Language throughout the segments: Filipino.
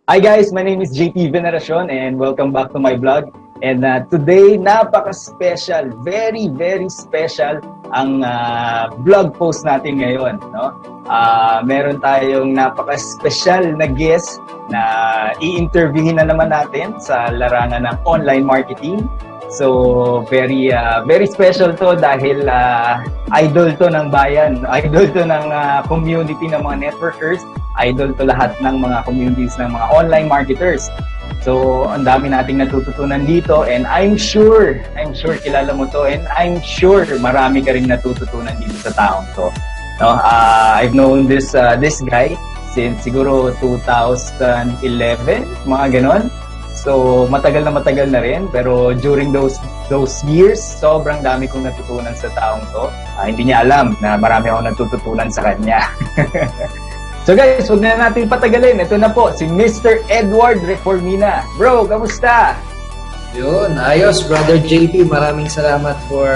Hi guys, my name is JP Veneracion and welcome back to my vlog. And today, napaka-special, very special ang vlog post natin ngayon. No? Meron tayong napaka-special na guest na i-interviewin na naman natin sa larangan ng online marketing. So, very special to dahil idol to ng bayan, idol to ng community ng mga networkers, idol to lahat ng mga communities ng mga online marketers. So, ang dami nating natututunan dito and I'm sure kilala mo to and I'm sure marami ka rin natututunan dito sa taong to. No, I've known this guy since siguro 2011, mga ganon. So, matagal na rin, pero during those years, sobrang dami kong natutunan sa taong to. Hindi niya alam na marami akong natututunan sa kanya. So guys, huwag na natin patagalin. Ito na po, si Mr. Edward Reformina. Bro, kamusta? Yun, ayos, Brother JP. Maraming salamat for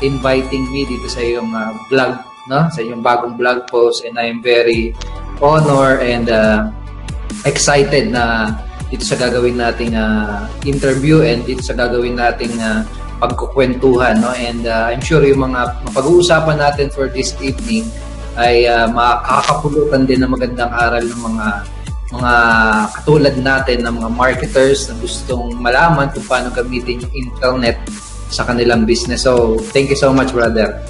inviting me dito sa iyong vlog, no? Sa iyong bagong vlog post. And I'm very honored and excited na dito sa gagawin nating interview and dito sa gagawin nating pagkukwentuhan, no? And I'm sure yung mga pag-uusapan natin for this evening ay makakapulutan din ng magandang aral ng mga katulad natin ng mga marketers na gustong malaman kung paano gamitin yung internet sa kanilang business. So, thank you so much, brother.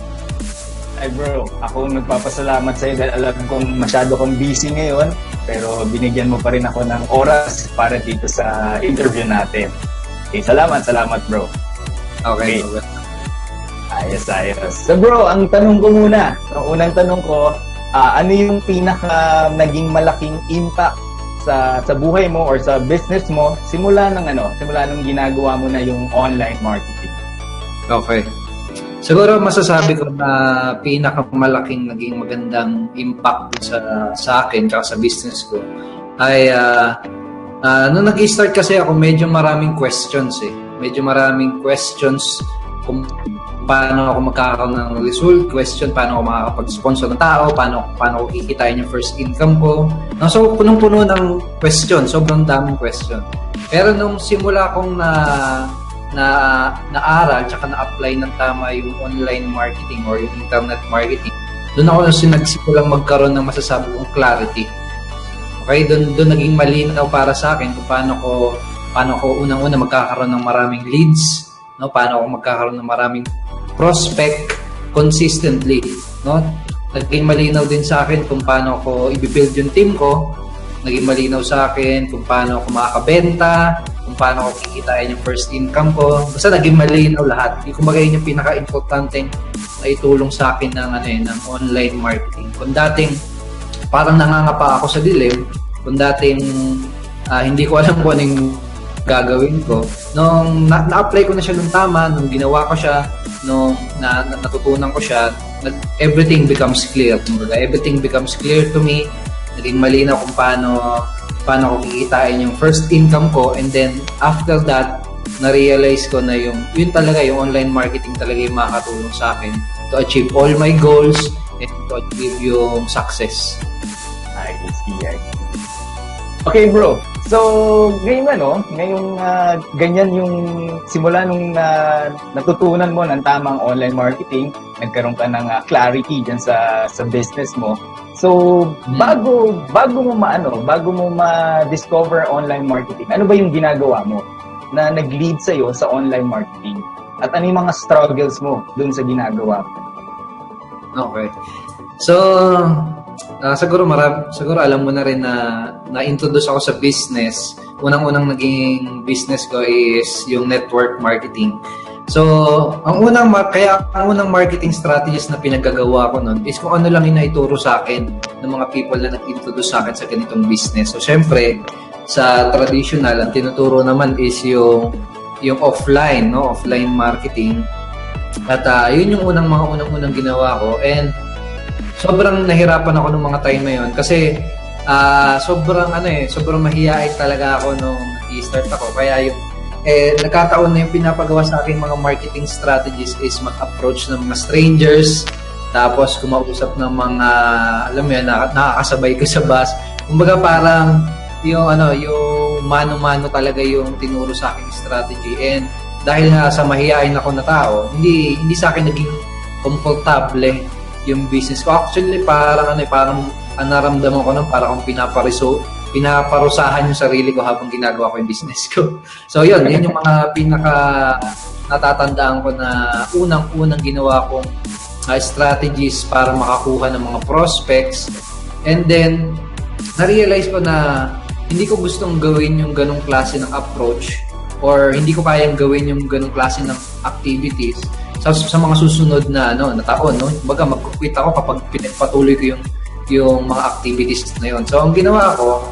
Ay bro, ako nagpapasalamat sa iyo dahil alam kong masyado kang busy ngayon, pero binigyan mo pa rin ako ng oras para dito sa interview natin. Okay, salamat bro. Okay. Ayos. So bro, ang tanong ko muna, ang unang tanong ko, ano yung pinaka naging malaking impact sa buhay mo or sa business mo simula nung ginagawa mo na yung online marketing? Okay. Siguro masasabi ko na pinakamalaking naging magandang impact sa akin at sa business ko ay nung nag-start kasi ako medyo maraming questions Medyo maraming questions kung paano ako magkakaroon ng result, paano ako makakapag-sponsor ng tao, paano ko kikitain yung first income ko. No, so, punong-puno ng question, sobrang daming question. Pero nung simula kong na-aral tsaka na-apply ng tama yung online marketing or yung internet marketing, doon ako nagsimulang magkaroon ng masasabi kong clarity. Okay, doon naging malinaw para sa akin kung paano ko unang-una magkakaroon ng maraming leads, no? Paano ako magkakaroon ng maraming prospect consistently, no? Naging malinaw din sa akin kung paano ko i-build yung team ko. Naging malinaw sa akin kung paano ako makakabenta, kung paano ko kikitain yung first income ko. Basta naging malinaw lahat. Kumbaga yun yung pinaka-importante na itulong sa akin ng online marketing. Kung dating parang nangangapa ako sa dilim, kung dating hindi ko alam kung anong gagawin ko, nung na-apply ko na siya nung tama, nung ginawa ko siya, nung natutunan ko siya, everything becomes clear. Everything becomes clear to me. Naging malinaw kung paano ko kikitain yung first income ko, and then after that, na-realize ko na yun talaga, yung online marketing talaga yung makakatulong sa akin to achieve all my goals and to achieve yung success. I see. Okay bro, so ngayong ganyan yung simula nung natutunan mo ng tamang online marketing, nagkaroon ka ng clarity dyan sa business mo. So bago mo ma-discover online marketing, ano ba yung ginagawa mo na nag-lead sa iyo sa online marketing? At ano yung mga struggles mo dun sa ginagawa mo? Okay. So siguro alam mo na rin na introduce ako sa business. Unang-unang naging business ko is yung network marketing. So, ang unang marketing strategies na pinagagawa ko noon is kung ano lang yung naituro sa akin ng mga people na nag-introduce sa akin sa ganitong business. So, syempre, sa traditional, ang tinuturo naman is yung offline, no? Offline marketing. At yun yung unang ginawa ko. And sobrang nahirapan ako nung mga time na yun kasi sobrang mahihain talaga ako nung nag-start ako. Kaya yung nagkataon na yung pinapagawa sa akin mga marketing strategies is mag-approach ng mga strangers, tapos kumausap ng mga, alam mo yan, nakakasabay ko sa bus. Kumbaga parang yung mano-mano talaga yung tinuro sa akin strategy. And dahil nga sa mahihain ako na tao, hindi sa akin naging komportable yung business ko. Actually, parang ang naramdaman ko nun, parang akong pinaparusahan yung sarili ko habang ginagawa ko yung business ko. So yun yung mga pinaka natatandaan ko na unang-unang ginawa kong strategies para makakuha ng mga prospects. And then, na-realize ko na hindi ko gustong gawin yung ganong klase ng approach or hindi ko kayang gawin yung ganong klase ng activities sa mga susunod na taon, no? Kumbaga mag-quit ako kapag pinagpatuloy ko yung mga activities na yun. So ang ginawa ko,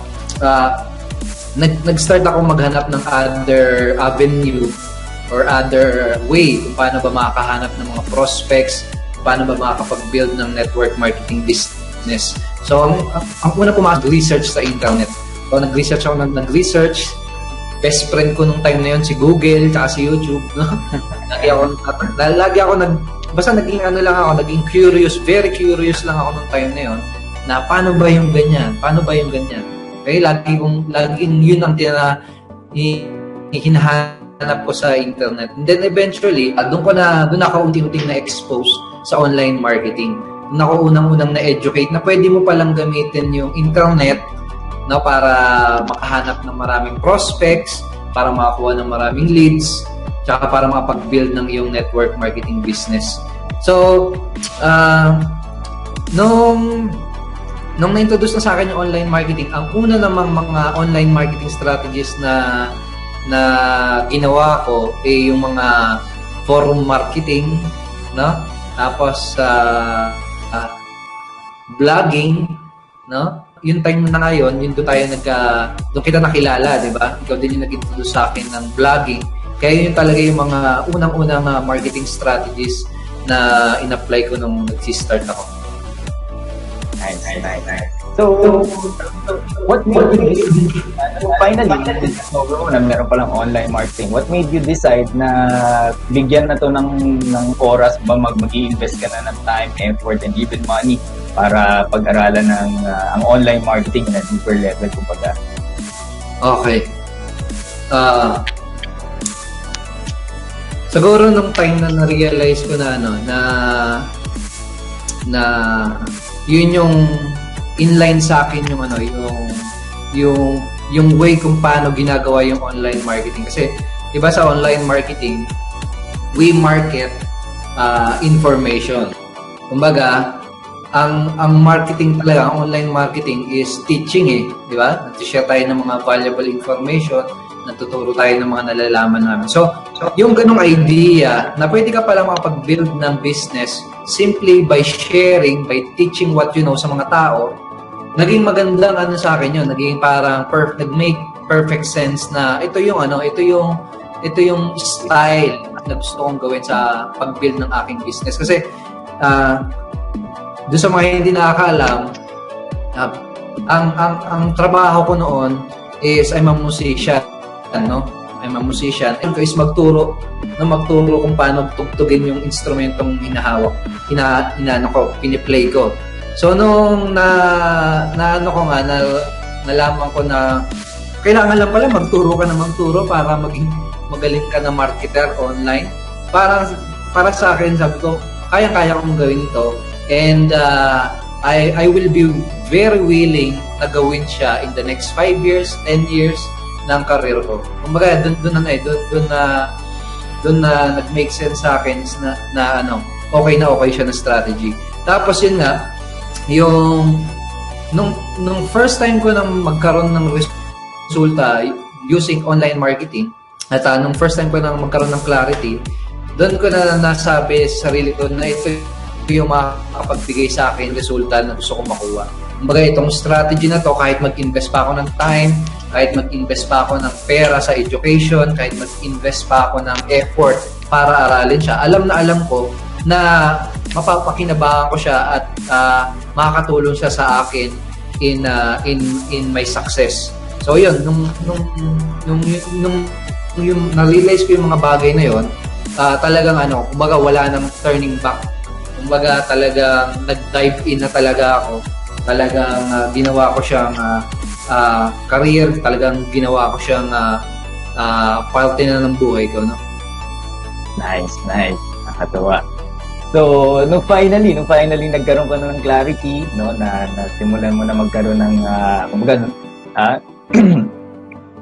nag-start ako maghanap ng other avenue or other way kung paano ba makakahanap ng mga prospects, paano ba makakapag-build ng network marketing business. So ang una ko research sa internet. So nag-research ako best friend ko nung time na yun si Google tsaka si YouTube, no? Naging curious, very curious lang ako nung time na yun na paano ba yung ganyan? Okay, laging yun ang hinahanap ko sa internet. And then eventually, doon ako unti-unting na-expose sa online marketing. Doon ako unang-unang na-educate na pwede mo palang gamitin yung internet para makahanap ng maraming prospects, para makakuha ng maraming leads, tsaka para makapag-build ng iyong network marketing business. So, nung na-introduce na sa akin yung online marketing, ang una namang mga online marketing strategies na ginawa ko ay yung mga forum marketing, no? Tapos vlogging, no? Yung time na ngayon, doon kita nakilala, di ba? Ikaw din yung nag-introduce sa akin ng vlogging. Kaya yun talaga yung mga unang-unang marketing strategies na in-apply ko nung nag-start ako. Nice. So, what made you finally, discover mo na meron palang online marketing, what made you decide na bigyan na to ng oras ba mag-i-invest ka na ng time, effort, and even money para pag-aralan ng ang online marketing na deeper level, kumbaga? Okay. Siguro nung time na na-realize ko na yun yung inline sa akin yung way kung paano ginagawa yung online marketing. Kasi diba sa online marketing, we market information. Kumbaga, ang marketing talaga, ang online marketing is teaching di ba? Nag-share tayo ng mga valuable information, natuturo tayo ng mga nalalaman namin. So yung ganong idea na pwede ka pala makapag-build ng business simply by sharing, by teaching what you know sa mga tao, naging magandang sa akin yun. Naging parang nag-make perfect sense na ito yung style na gusto kong gawin sa pag-build ng aking business. Kasi doon sa mga hindi nakakaalam, ang trabaho ko noon is I'm a musician, no? I'm a musician. And is magturo kung paano tugtugin yung instrumentong hinahawak, piniplay ko. So nung nalaman ko na kailangan lang pala magturo para maging magaling ka na marketer online. Para sa akin, sabi ko, kaya kong gawin to. And I will be very willing na gawin siya in the next 5 years, 10 years ng career ko. Kumbaga, doon na nag-make sense sa akin na okay siya na strategy. Tapos yun nga, nung first time ko nang magkaroon ng resulta using online marketing, at nung first time ko nang magkaroon ng clarity, doon ko na nasabi sa sarili ko na ito yung makapagbigay sa akin resulta na gusto kong makuha. Kumbaga, itong strategy na to, kahit mag-invest pa ako ng time, kahit mag-invest pa ako ng pera sa education, kahit mag-invest pa ako ng effort para aralin siya, alam ko na mapapakinabangan ko siya at makakatulong siya sa akin in my success. So yun, nung na-realize ko yung mga bagay na yun, talagang kumbaga wala nang turning back. Kumbaga talagang nag-dive in na talaga ako. Talagang ginawa ko siyang career, talagang ginawa ko siyang parte na ng buhay ko, no? Nice. Nakakatawa. So, nung finally nagkaroon ka na ng clarity, no, na simulan mo na magkaroon ng kumbaga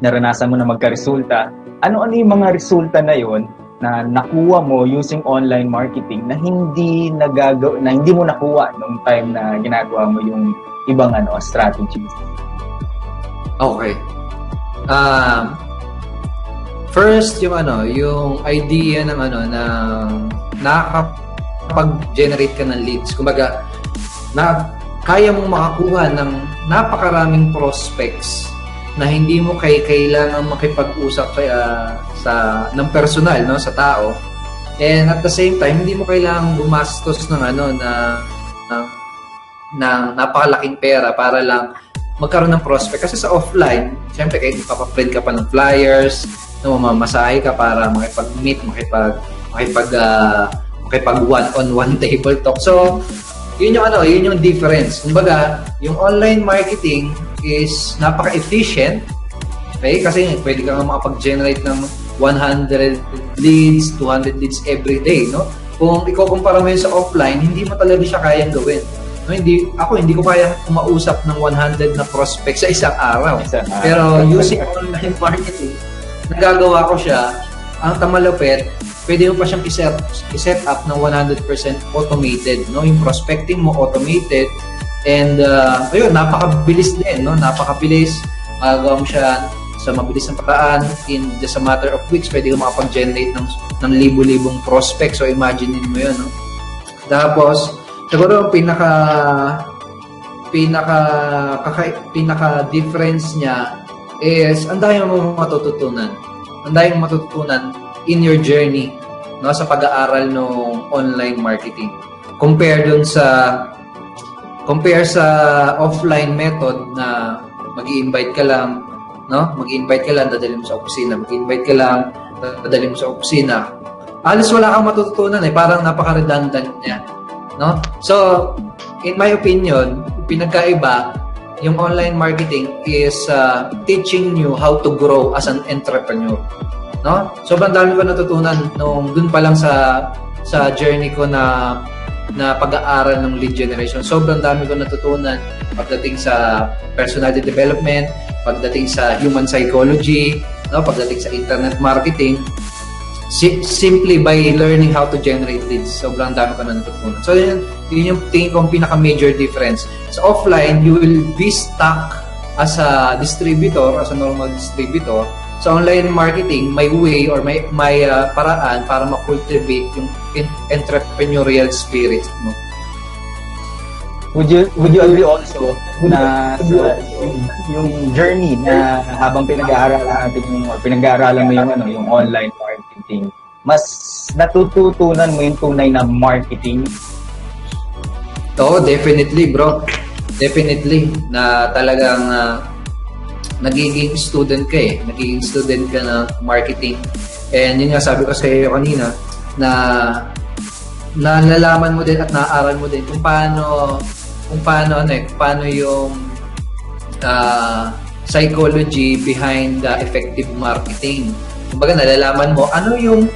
naranasan mo na magka-resulta. Ano yung mga resulta na yon na nakuha mo using online marketing na hindi mo nakuha nung time na ginagawa mo yung ibang strategies? Okay. First, yung idea ng nakakapag-generate ka ng leads. Kumbaga, kaya mong makakuha ng napakaraming prospects na hindi mo kailangan makipag-usap ng personal, no, sa tao. And at the same time, hindi mo kailangan gumastos ng napakalaking pera para lang magkaroon ng prospect. Kasi sa offline, siyempre kahit ipapaprint ka pa ng flyers, no, mamasahe ka para makipag-meet, makipag one-on-one table talk. So, yun yung difference. Kumbaga, yung online marketing is napaka-efficient. Okay? Kasi pwede ka nga makapag-generate ng 100 leads, 200 leads every day, no? Kung ikukumpara mo yun sa offline, hindi mo talaga siya kayang gawin. No, hindi ko kaya umausap ng 100 na prospects sa isang araw. Pero using online marketing, nagagawa ko siya. Ang tamalupit, pwede mo pa siyang i-set up ng 100% automated, no? Yung prospecting mo automated, and ayun, napakabilis din, no? Napakabilis. Magagawa mo siya sa mabilis na paraan. In just a matter of weeks, pwede ka makapag-generate ng libo-libong prospects. So imagine mo yun, no? Tapos siguro pinaka difference niya is ang dami mo matututunan. Ang dami mo matututunan in your journey, no, sa pag-aaral ng online marketing. Compare sa offline method na mag-i-invite ka lang, no? Mag-i-invite ka lang, dadalhin mo sa opisina. Mag-i-invite ka lang, dadalhin mo sa opisina. Alis wala kang matututunan parang napaka-redundant niya, no? So, in my opinion, pinagkaiba, yung online marketing is teaching you how to grow as an entrepreneur, no? Sobrang dami ko natutunan nung dun pa lang sa journey ko na pag-aaral ng lead generation. Sobrang dami ko natutunan pagdating sa personality development, pagdating sa human psychology, no, pagdating sa internet marketing. Simply by learning how to generate leads, sobrang dami ko na natutunan. So, yun yung tingin ko ang pinaka-major difference. Sa offline, you will be stuck as a distributor, as a normal distributor. Sa online marketing, may way or may paraan para ma-cultivate yung entrepreneurial spirit mo. Would you agree also na yung journey na habang pinag-aaralan mo yung online marketing, mas natututunan mo yung tunay na marketing? Oo, definitely, bro. Definitely na talagang nagiging student ka Nagiging student ka ng marketing. And yun nga sabi ko sa iyo kanina na nalalaman mo din at naaaral mo din kung paano yung psychology behind the effective marketing. Kumbaga nalalaman mo ano yung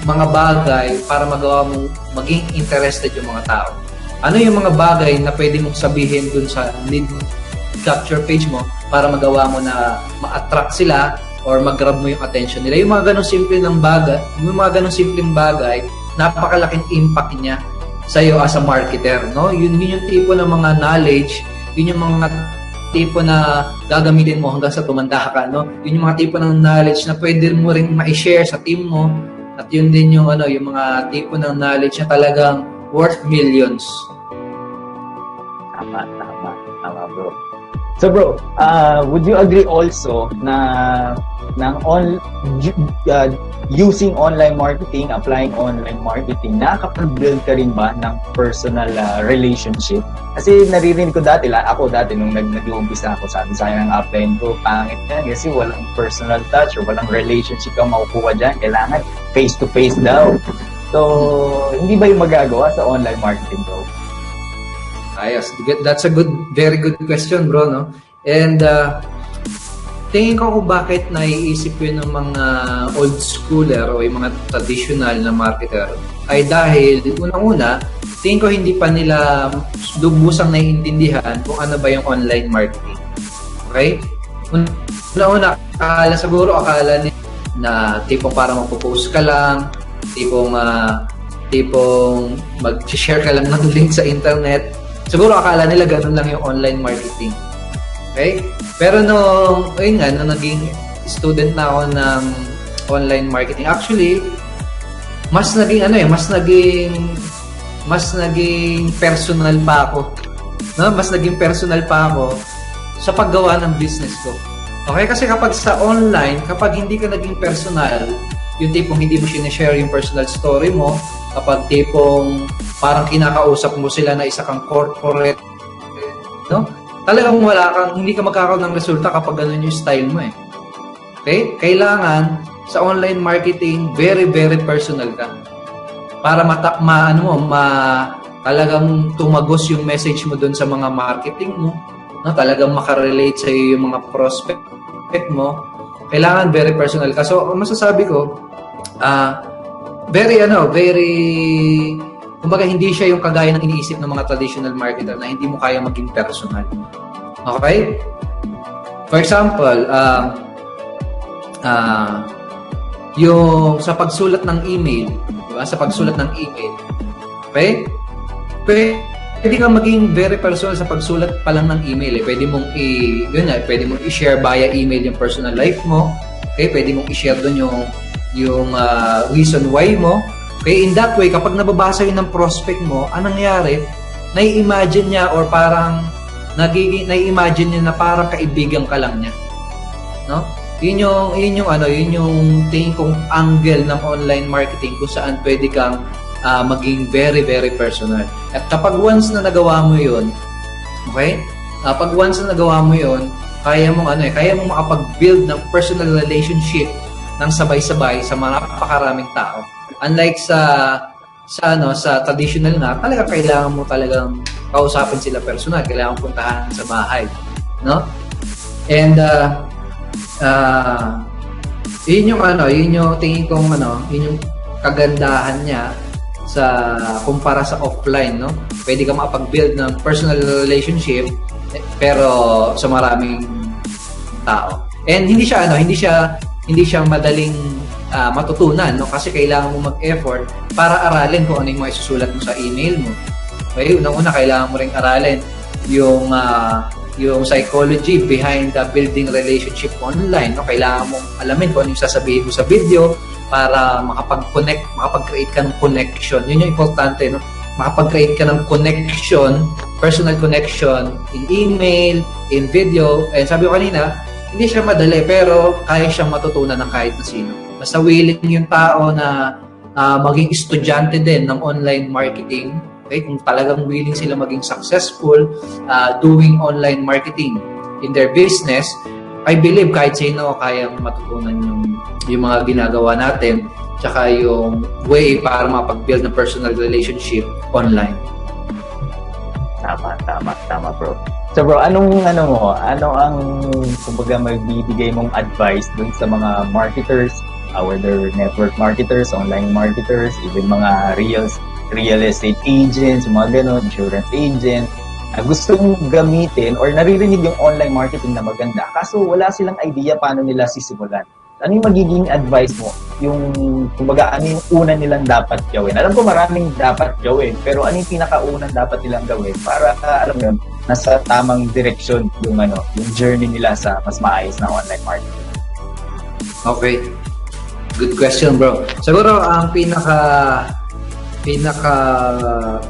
mga bagay para magawa mong maging interested yung mga tao. Ano yung mga bagay na pwede mong sabihin dun sa lead capture page mo para magawa mo na ma-attract sila or mag-grab mo yung attention nila. Yung mga ganong simpleng bagay, napakalaking impact niya sa iyo as a marketer, no? Yun yung tipo ng mga knowledge, yun yung mga tipo na gagamitin mo hanggang sa tumanda ka, no? Yun yung mga tipo ng knowledge na pwede mo ring ma-share sa team mo, at yun din yung yung mga tipo ng knowledge na talagang worth millions. Tama, bro. So bro, would you agree also na using online marketing, applying online marketing, nakakapag-build ka rin ba ng personal relationship? Kasi naririnig ko dati nung nag-uumpisa ako, sabi sa akin ng upline ko, pangit yan kasi walang personal touch or walang relationship kang makukuha dyan. Kailangan face-to-face daw. So, hindi ba yung magagawa sa online marketing bro? Ayos. That's a very good question, bro, no? And tingin ko kung bakit naiisip yun ng mga old schooler o yung mga traditional na marketer ay dahil, unang-una, tingin ko hindi pa nila lubusang naiintindihan kung ano ba yung online marketing. Okay? Una-una, akala nila na tipong parang magpo-post ka lang, tipong mag-share ka lang ng link sa internet. Siguro akala nila ganun lang yung online marketing. Okay? Pero nung naging student na ako ng online marketing, actually, mas naging personal pa ako. No? Mas naging personal pa ako sa paggawa ng business ko. Okay? Kasi kapag sa online, kapag hindi ka naging personal, yung tipong hindi mo sinishare yung personal story mo, kapag tipong parang kinakausap mo sila na isa kang corporate, no? Talagang hindi ka magkakaroon ng resulta kapag ganun yung style mo eh. Okay? Kailangan sa online marketing, very, very personal ka. Para talagang tumagos yung message mo dun sa mga marketing mo, no? Talagang makarelate sa iyo yung mga prospect mo. Kailangan very personal ka. So, masasabi ko, kumbaga hindi siya yung kagaya ng iniisip ng mga traditional marketer na hindi mo kaya maging personal. Okay? For example, yung sa pagsulat ng email, diba? Sa pagsulat ng email, okay? Pwede kang maging very personal sa pagsulat pa lang ng email. Pwede mong pwede mong i-share via email yung personal life mo. Okay? Pwede mong i-share doon yung reason why mo. Okay, in that way, kapag nababasa yun ng prospect mo, anong nangyari? Nai-imagine niya or parang nai-imagine niya na parang kaibigan ka lang niya. No? Yun yung tingin kong angle ng online marketing kung saan pwede kang maging very, very personal. At kapag once na nagawa mo yun, okay? Pag once na nagawa mo yun, kaya mong makapag-build ng personal relationship ng sabay-sabay sa mga napakaraming tao. Unlike sa traditional na, talaga kailangan mo talagang kausapin sila personal, kailangan puntahan sa bahay, no? And yun yung tingin kong yun yung kagandahan niya sa kumpara sa offline, no? Pwede ka makapag-build ng personal relationship pero sa maraming tao. And hindi siya madaling matutunan, no? Kasi kailangan mo mag-effort para aralin kung ano yung mga isusulat mo sa email mo. Okay, unang-una kailangan mo ring aralin yung psychology behind the building relationship online, no? Kailangan mong alamin kung ano yung sasabihin mo sa video para makapag-create ka ng connection. Yun yung importante, no? Makapag-create ka ng connection, personal connection in email, in video. And sabi ko kanina, hindi siya madali pero kaya siyang matutunan ng kahit na sino. Basta willing yung tao na maging estudyante din ng online marketing. Okay? Kung talagang willing sila maging successful doing online marketing in their business, I believe kahit sino kayang matutunan yung mga ginagawa natin tsaka yung way para mapag-build ng personal relationship online. Tama bro. So bro, ano ang kumbaga magbibigay mong advice dun sa mga marketers, whether network marketers, online marketers, even mga real estate agents, mga ganon, insurance agents, na gustong gamitin or naririnig yung online marketing na maganda, kaso wala silang idea paano nila sisimulan. Ano yung magiging advice mo? Yung, kumbaga, ano yung una nilang dapat gawin? Alam ko maraming dapat gawin, pero ano yung pinakaunang dapat nilang gawin para, alam mo yun, nasa tamang direksyon yung journey nila sa mas maayos na online marketing? Okay. Good question, bro. Siguro, ang pinaka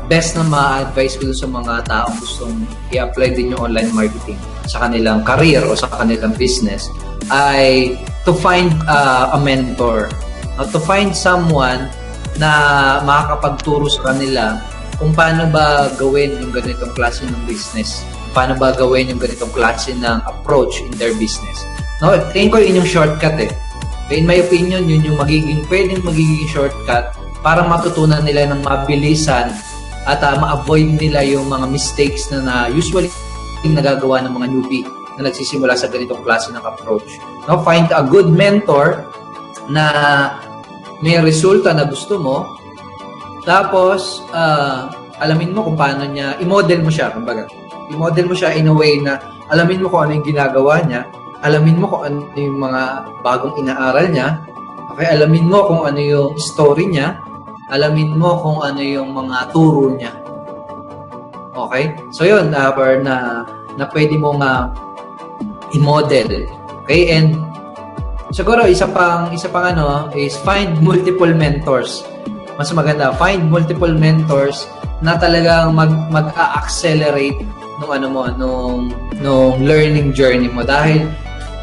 best na ma-advise ko sa mga taong gustong i-apply din yung online marketing sa kanilang career o sa kanilang business ay to find a mentor, to find someone na makakapagturo sa kanila kung paano ba gawin yung ganitong klase ng business, paano ba gawin yung ganitong klase ng approach in their business. No, tingin ko yun yung shortcut eh. In my opinion, yun yung pwedeng magiging shortcut para matutunan nila ng mabilisan at ma-avoid nila yung mga mistakes na usually nagagawa ng mga newbie na nagsisimula sa ganitong klase ng approach. No, find a good mentor na may resulta na gusto mo, tapos alamin mo kung paano niya, i-model mo siya, kumbaga. I-model mo siya in a way na alamin mo kung ano yung ginagawa niya, alamin mo kung ano yung mga bagong inaaral niya, okay, alamin mo kung ano yung story niya, alamin mo kung ano yung mga turo niya. Okay? So yun, na pwede mong i-model. Okay? And siguro isa pang is find multiple mentors. Mas maganda, find multiple mentors na talagang mag-accelerate nung learning journey mo, dahil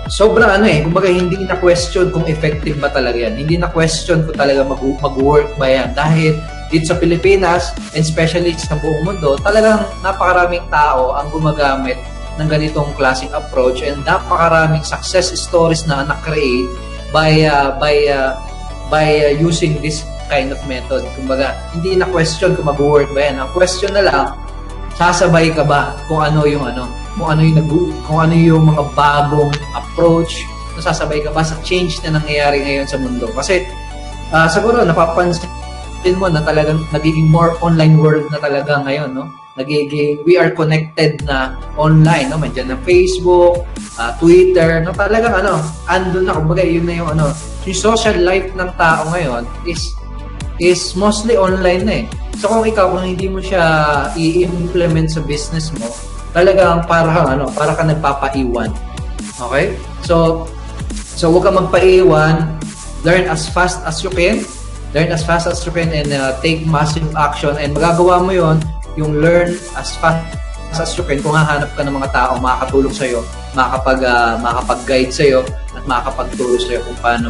sobrang kumbaga hindi na question kung effective ba talaga yan. Hindi na question kung talaga mag-work ba yan, dahil dito sa Pilipinas and especially sa buong mundo, talagang napakaraming tao ang gumagamit ng ganitong klaseng approach, and napakaraming success stories na na-create by using this kind of method. Kumbaga, hindi na question kung mag-work ba yan. Ang question na lang, sasabay ka ba kung ano yung mga bagong approach, sasabay ka ba sa change na nangyayari ngayon sa mundo. Kasi siguro napapansin mo na talagang nagiging more online world na talaga ngayon, no? We are connected na online, no? Nandiyan na Facebook, Twitter, no? Talagang andun na, kumbaga yun na yung yung social life ng tao ngayon is mostly online na eh. So kung hindi mo siya i-implement sa business mo, talagang para ka nagpapaiwan. Okay? So huwag kang magpaiwan, learn as fast as you can and take massive action, and magagawa mo yon, yung learn as fast as you can, kung hahanap ka ng mga tao makakatulong sa'yo, makakapag-guide sa'yo, at makakapagturo sa'yo kung paano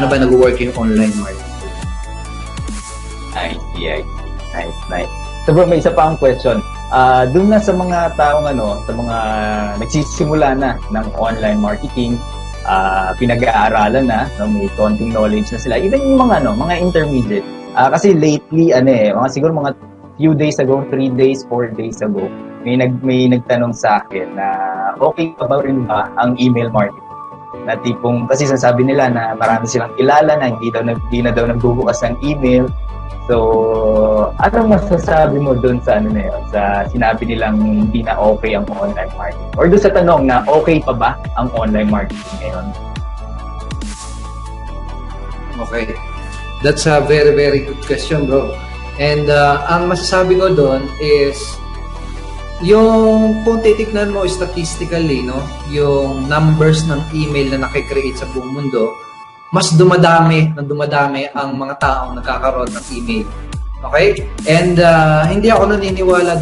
ba nag-work yung online marketing. Nice. So bro, may isa pa ang question. Doon na sa mga taong sa mga nagsisimula na ng online marketing, pinag-aaralan na, may konting knowledge na sila. Even yung mga intermediate. Kasi lately, mga siguro mga few days ago, 3 days, 4 days ago, may nagtanong sa akin na okay pa ba rin ba ang email marketing? Na tipong, kasi sasabi nila na marami silang kilala na hindi na daw nagbubukas ng email. So, anong masasabi mo doon sa sa sinabi nilang hindi na okay ang online marketing? Or doon sa tanong na okay pa ba ang online marketing ngayon? Okay. That's a very, very good question, bro. And ang masasabi ko doon is kung titignan mo statistically, no, yung numbers ng email na nakikreate sa buong mundo, mas dumadami ang mga taong nagkakaroon ng email. Okay? And hindi ako naniniwala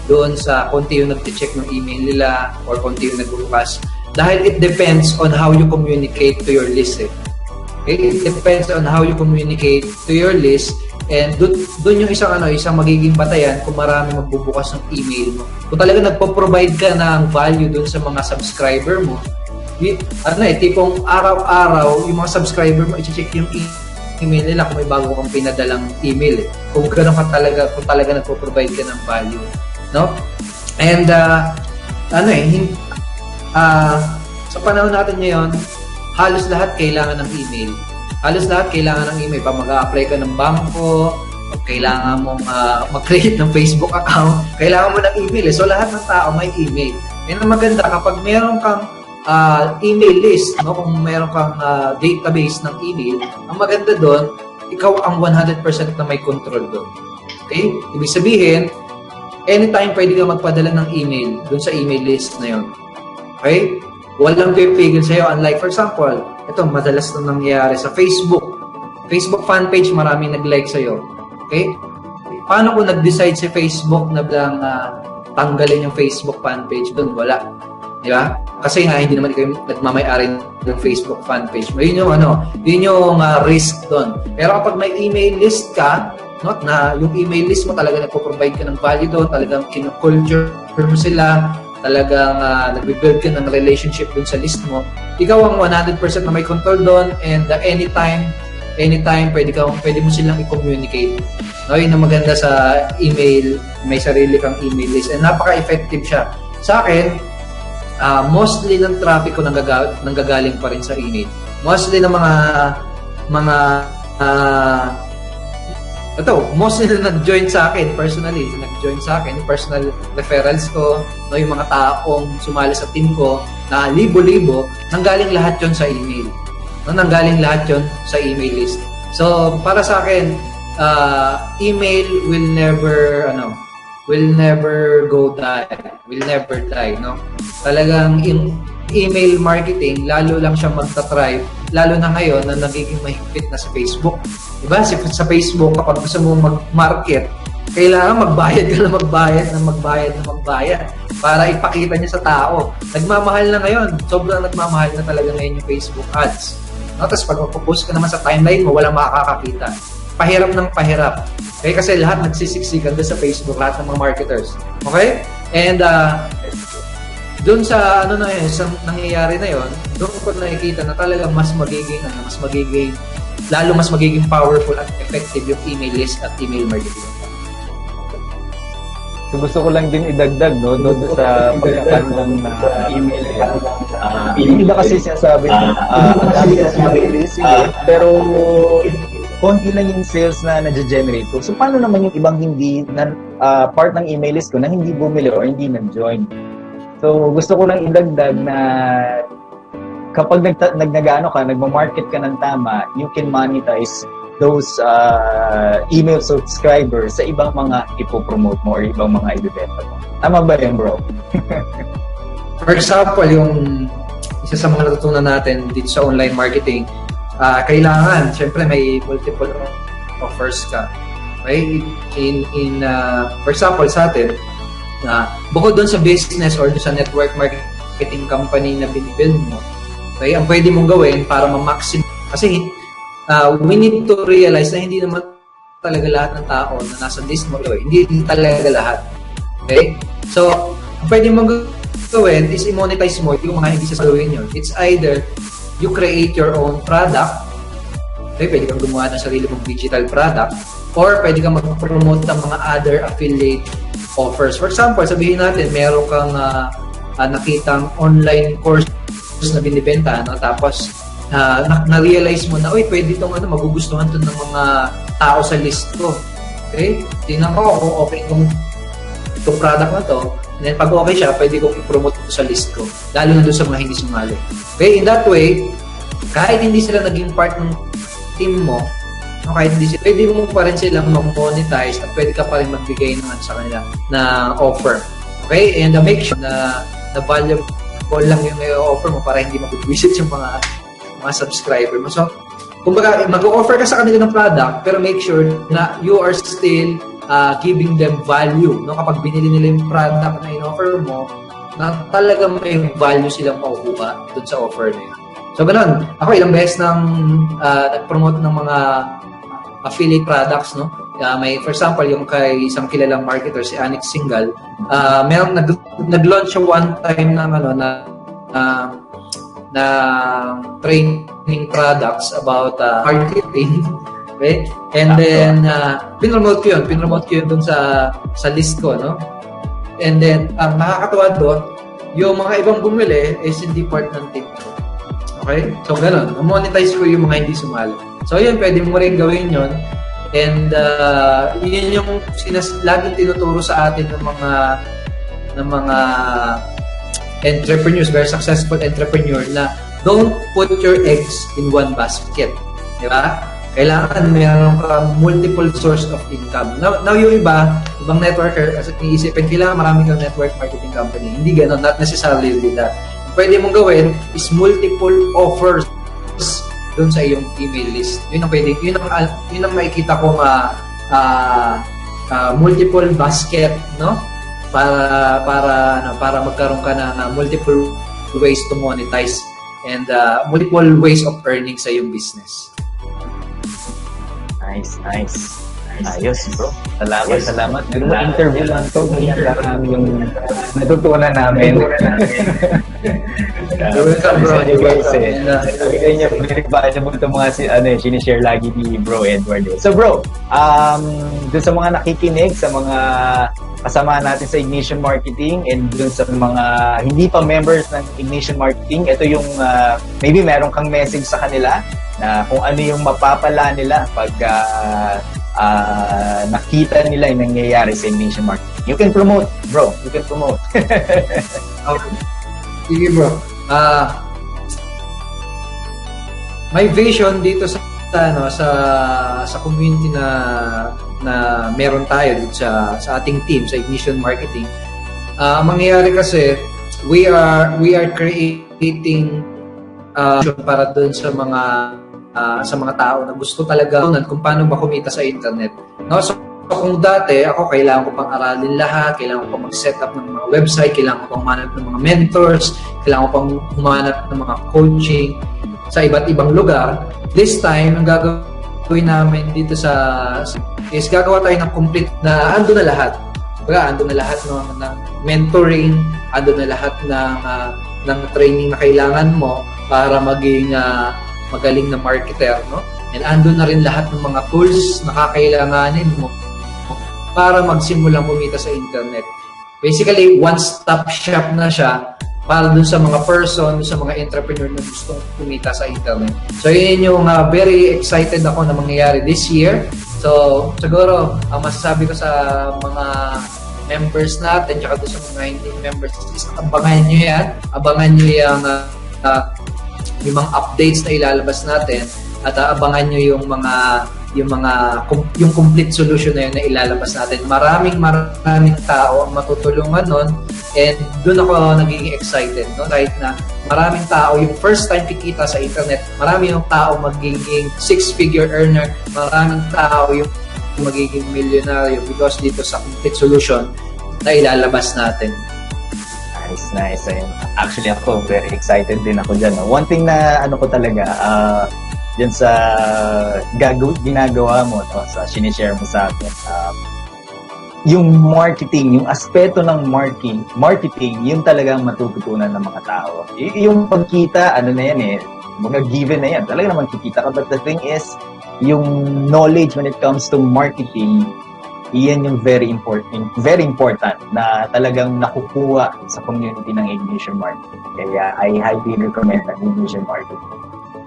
doon sa konti yung nagte-check ng email nila or konti yung nagbubukas, dahil it depends on how you communicate to your list. Okay? It depends on how you communicate to your list, and doon yung isang magiging batayan kung marami magbubukas ng email mo. Kung talaga nagpo-provide ka ng value doon sa mga subscriber mo, tipong araw-araw yung mga subscriber mo i-check yung email nila kung may bago kang pinadalang email kung gano'n ka talaga nagpo-provide ka ng value, no? And sa panahon natin ngayon, halos lahat kailangan ng email. Pa mag-a-apply ka ng bangko, kailangan mong mag-create ng Facebook account, kailangan mo ng email. So lahat ng tao may email. Yan ang maganda kapag meron kang email list, no? Kung meron kang database ng email, ang maganda doon, ikaw ang 100% na may control doon. Okay? Ibig sabihin, anytime pwede ka magpadala ng email doon sa email list na yun. Okay? Walang pipigil sa'yo. Unlike, for example, ito, madalas na nangyayari sa Facebook. Facebook fan page, maraming nag-like sa'yo. Okay? Paano kung nag-decide si Facebook na tanggalin yung Facebook fan page doon? Wala. Di ba? Kasi hindi naman kayo nagmamay-ari ng Facebook fan page. Yun yung risk doon. Pero kapag may email list ka, no, na yung email list mo talaga nagpo-provide ka ng value doon, talagang kino-culture mo sila, talagang nagbe-build ka ng relationship doon sa list mo, ikaw ang 100% na may control doon, and anytime anytime, pwede mo silang i-communicate. No, yun ang maganda sa email, may sarili kang email list, and napaka-effective siya. Sa akin, mostly ng traffic ko nanggagaling pa rin sa email. Mostly ng mostly na nag-join sa akin, personally, nag-join sa akin, yung personal referrals ko, no, yung mga taong sumali sa team ko, na libo-libo, nanggaling lahat yon sa email. No, nanggaling lahat yon sa email list. So, para sa akin, email will never go die. Will never die, no? Talagang email marketing, lalo lang siya magta-thrive, lalo na ngayon na nagiging mahigpit na sa Facebook. Diba? Sa Facebook, kapag gusto mo mag-market, kailangan magbayad ka na magbayad para ipakita niya sa tao. Nagmamahal na ngayon. Sobrang nagmamahal na talaga ngayon yung Facebook ads. No? Tapos pag mag-post ka naman sa timeline mo, walang makakakita. Pahirap ng pahirap. Okay? Kasi lahat nagsisiksikan doon sa Facebook, lahat ng mga marketers. Okay? And doon sa nangyayari na yon, doon ko nakikita na talagang mas magiging powerful at effective yung email list at email marketing. So gusto ko lang din idagdag, no, doon sa pagkakaroon ng email. Yung iba kasi sinasabi, ang dami kasi mag-list, pero konti lang yung sales na na-generate ko. So paano naman yung ibang hindi part ng email list ko na hindi bumili or hindi nag-join? So, gusto ko lang idagdag na kapag nagma-market ka ng tama, you can monetize those email subscribers sa ibang mga ipopromote mo or ibang mga ibibenta mo. Tama ba yun, bro? For example, yung isa sa mga natutunan natin dito sa online marketing, kailangan, syempre may multiple offers ka. Okay? For example, sa atin, bukod doon sa business or doon sa network marketing company na binibuild mo, okay, ang pwede mong gawin para ma-maximize, kasi we need to realize na hindi naman talaga lahat ng tao na nasa list mo, hindi talaga lahat. Okay? So, ang pwede mong gawin is i-monetize mo yung mga hindi sasaluhin yun. It's either you create your own product, okay, pwede kang gumawa ng sarili mong digital product, or pwede kang mag-promote ng mga other affiliate offers. For example, sabihin natin, meron kang nakitang online course na binibenta, no? Tapos na-realize mo na, pwede itong magugustuhan to ng mga tao sa list ko. Okay? Tingnan ko kung okay itong product na to. And then pag okay siya, pwede kong i-promote ito sa list ko. Lalo na doon sa mga hindi sumali. Okay? In that way, kahit hindi sila naging part ng team mo, kahit hindi sila, pwede mo pa rin silang mag-monetize at pwede ka pa rin magbigay naman sa kanila na offer. Okay? And make sure na valuable lang yung offer mo para hindi mag-visit yung mga subscriber mo. So, kumbaga, mag-offer ka sa kanila ng product, pero make sure na you are still giving them value. No? Kapag binili nila yung product na in-offer mo, na talagang may value silang makukuha dun sa offer na yun. So, ganun. Ako, ilang beses nag-promote ng mga affiliate products, no? For example, yung kay isang kilalang marketer, si Anix Singal, merong nag-launch siya one time ng na training products about marketing. Okay? And then, pinromote ko yun dun sa list ko, no? And then, ang nakakatawa doon, yung mga ibang bumili is hindi part ng team ko. Okay? So, ganun. Na-monetize ko yung mga hindi sumali. So, yun, pwede mo rin gawin yun. And, yun yung laging tinuturo sa atin ng mga entrepreneurs, very successful entrepreneur, na don't put your eggs in one basket. Di ba? Kailangan mayroon ka multiple source of income. Now yung ibang networker, kasi iisipin, kailangan marami kang network marketing company. Hindi ganun, not necessarily with that. Pwede mong gawin is multiple offers doon sa iyong email list. Yun ang makikita ko multiple basket, no? Para magkaroon ka ng multiple ways to monetize and multiple ways of earning sa iyong business. Nice. Ayos, bro. Salamat. Nag-interview lang to. Kami yung natutunan namin. Welcome, bro. Sabi guys sabi niya, very valuable itong mga sinishare lagi ni Bro Edward. So bro, dun sa mga nakikinig, sa mga kasama natin sa Ignition Marketing, and dun sa mga hindi pa members ng Ignition Marketing, ito yung maybe meron kang message sa kanila na kung ano yung mapapala nila pag nakita nila yung nangyayari sa Ignition Marketing. You can promote, bro. You can promote. Okay. Sige, bro. May vision dito sa community na meron tayo dito sa ating team sa Ignition Marketing. Mangyayari kasi we are creating para doon sa mga tao na gusto talaga kung paano makumita sa internet. No? So kung dati ako kailangan ko pang aralin lahat, kailangan ko pang mag-set up ng mga website, kailangan ko pang humanap ng mga mentors, kailangan ko pang humanap ng mga coaching sa iba't ibang lugar. This time, ang gagawin namin dito is gagawa tayo ng complete na ando na lahat. Ando na lahat ng mentoring, ando na lahat ng training na kailangan mo para maging magaling na marketer, no? And ando na rin lahat ng mga tools na kakailanganin mo para magsimulang kumita sa internet. Basically, one-stop shop na siya para dun sa mga person, sa mga entrepreneur na gustong kumita sa internet. So, yun yung very excited ako na mangyayari this year. So, siguro, ang masasabi ko sa mga members natin, tsaka doon sa mga hindi members, is abangan nyo yan. Abangan nyo yung mga updates na ilalabas natin, at abangan nyo yung complete solution na yun na ilalabas natin. Maraming tao ang matutulungan nun, and doon ako nagiging excited, no? Kahit na maraming tao yung first time kikita sa internet, marami yung tao magiging 6-figure earner, maraming tao yung magiging milyonaryo because dito sa complete solution na ilalabas natin. Nice. Actually, ako very excited din ako dyan. One thing na ko talaga, dyan sa ginagawa mo, no, sa sinishare mo sa akin, yung marketing, yung aspeto ng marketing, yun talagang matututunan ng mga tao. Yung pagkita, na yan mga given na yan, talaga naman kikita ka. But the thing is, yung knowledge when it comes to marketing, iyan yung very important na talagang nakukuha sa community ng Ignition Marketing. Kaya I highly recommend ang Ignition Marketing.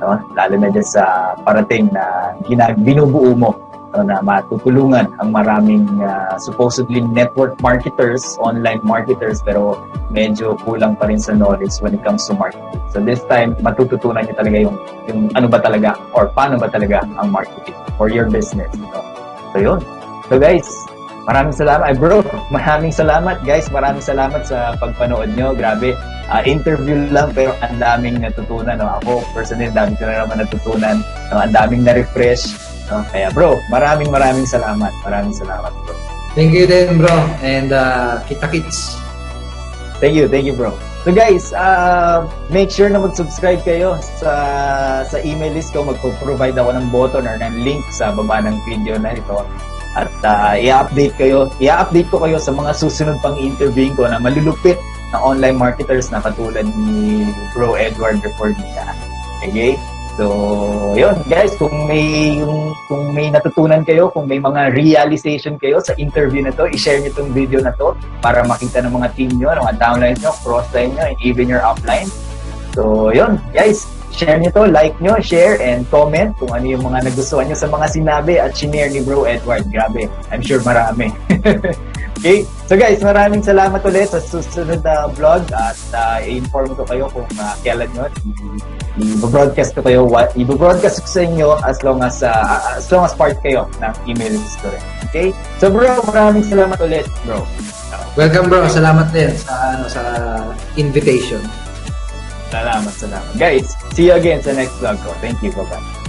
No? Lalo na dyan sa parating na binubuo mo, no, na matutulungan ang maraming supposedly network marketers, online marketers, pero medyo kulang pa rin sa knowledge when it comes to marketing. So this time, matututunan niyo talaga yung ano ba talaga or paano ba talaga ang marketing for your business. No? So yun. So guys, maraming salamat. Bro, maraming salamat guys. Maraming salamat sa pagpanood nyo. Grabe. Interview lang pero ang daming natutunan. No? Ako, personally, dami ko na naman natutunan. No? Ang daming na-refresh. No? Kaya bro, maraming salamat. Maraming salamat bro. Thank you din bro. And kita-kits. Thank you bro. So guys, make sure na mag-subscribe kayo sa email list ko. Magpo-provide ako ng button or ng link sa baba ng video na ito. At i-update ko kayo sa mga susunod pang interviewing ko na malulupit na online marketers na katulad ni Bro Edward Reformita. Okay? So, yun guys, kung may natutunan kayo, kung may mga realization kayo sa interview na to, i-share niyo tong video na to para makita ng mga team nyo, ng mga downlines nyo, crossline nyo, and even your upline. So, yun guys, share nyo to, like nyo, share, and comment kung ano yung mga nagustuhan nyo sa mga sinabi at shinare ni Bro Edward. Grabe, I'm sure marami. Okay? So guys, maraming salamat ulit sa susunod na vlog at i-inform ko kayo kung kailan nyo. I-broadcast ko sa inyo as long as part kayo ng email list ko rin. Okay? So bro, maraming salamat ulit, bro. Welcome bro, salamat din sa invitation. Salamat. Guys, see you again sa next vlog ko. Thank you. Bye-bye.